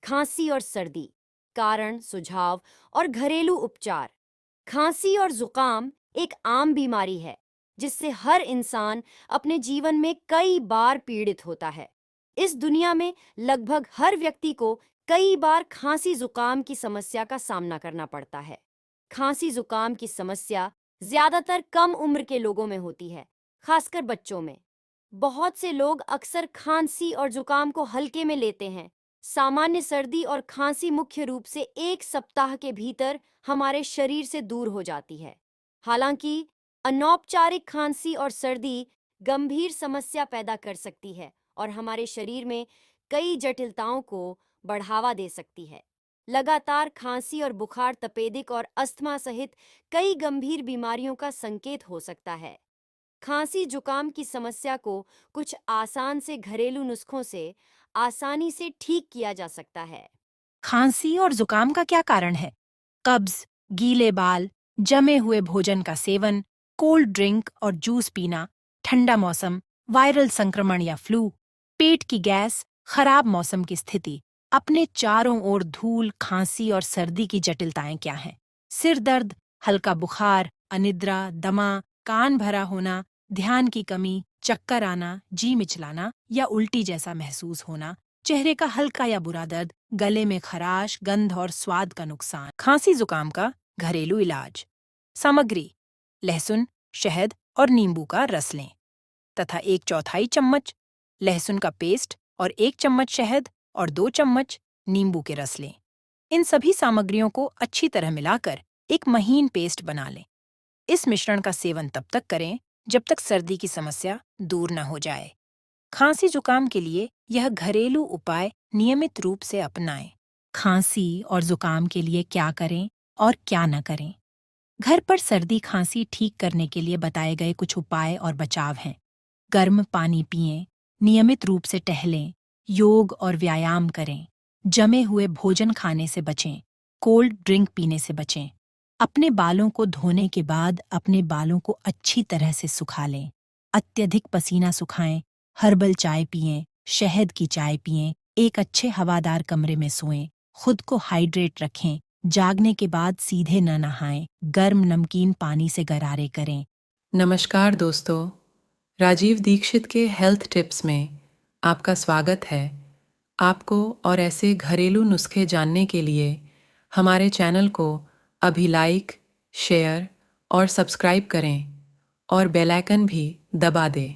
खांसी और सर्दी, कारण, सुझाव और घरेलू उपचार। खांसी और जुकाम एक आम बीमारी है जिससे हर इंसान अपने जीवन में कई बार पीड़ित होता है। इस दुनिया में लगभग हर व्यक्ति को कई बार खांसी जुकाम की समस्या का सामना करना पड़ता है। खांसी जुकाम की समस्या ज्यादातर कम उम्र के लोगों में होती है, खासकर बच्चों में। बहुत से लोग अक्सर खांसी और जुकाम को हल्के में लेते हैं। सामान्य सर्दी और खांसी मुख्य रूप से 1 सप्ताह के भीतर हमारे शरीर से दूर हो जाती है। हालांकि अनौपचारिक खांसी और सर्दी गंभीर समस्या पैदा कर सकती है और हमारे शरीर में कई जटिलताओं को बढ़ावा दे सकती है। लगातार खांसी और बुखार तपेदिक और अस्थमा सहित कई गंभीर बीमारियों का संकेत हो सकता है। खांसी जुकाम की समस्या को कुछ आसान से घरेलू नुस्खों से आसानी से ठीक किया जा सकता है। खांसी और जुकाम का क्या कारण है? कब्ज, गीले बाल, जमे हुए भोजन का सेवन, कोल्ड ड्रिंक और जूस पीना, ठंडा मौसम, वायरल संक्रमण या फ्लू, पेट की गैस, खराब मौसम की स्थिति। अपने चारों ओर धूल, खांसी और सर्दी की जटिलताएं क्या हैं? सिर दर्द, हल्का बुखार, अनिद्रा, दमा, कान भरा होना, ध्यान की कमी, चक्कर आना, जी मिचलाना या उल्टी जैसा महसूस होना, चेहरे का हल्का या बुरा दर्द, गले में खराश, गंध और स्वाद का नुकसान। खांसी जुकाम का घरेलू इलाज। सामग्री: लहसुन, शहद और नींबू का रस लें तथा 1/4 चम्मच लहसुन का पेस्ट और 1 चम्मच शहद और 2 चम्मच नींबू के रस लें। इन सभी सामग्रियों को अच्छी तरह मिलाकर एक महीन पेस्ट बना लें। इस मिश्रण का सेवन तब तक करें जब तक सर्दी की समस्या दूर न हो जाए। खांसी जुकाम के लिए यह घरेलू उपाय नियमित रूप से अपनाएं। खांसी और जुकाम के लिए क्या करें और क्या न करें? घर पर सर्दी खांसी ठीक करने के लिए बताए गए कुछ उपाय और बचाव हैं। गर्म पानी पिएं, नियमित रूप से टहलें, योग और व्यायाम करें, जमे हुए भोजन खाने से बचें, कोल्ड ड्रिंक पीने से बचें। अपने बालों को धोने के बाद अपने बालों को अच्छी तरह से सुखा लें। अत्यधिक पसीना सुखाएं, हर्बल चाय पिएं, शहद की चाय पिएं, एक अच्छे हवादार कमरे में सोएं, खुद को हाइड्रेट रखें, जागने के बाद सीधे न नहाएं, गर्म नमकीन पानी से गरारे करें। नमस्कार दोस्तों, राजीव दीक्षित के हेल्थ टिप्स में आपका स्वागत है। आपको और ऐसे घरेलू नुस्खे जानने के लिए हमारे चैनल को अभी लाइक, शेयर और सब्सक्राइब करें और बेल आइकन भी दबा दें।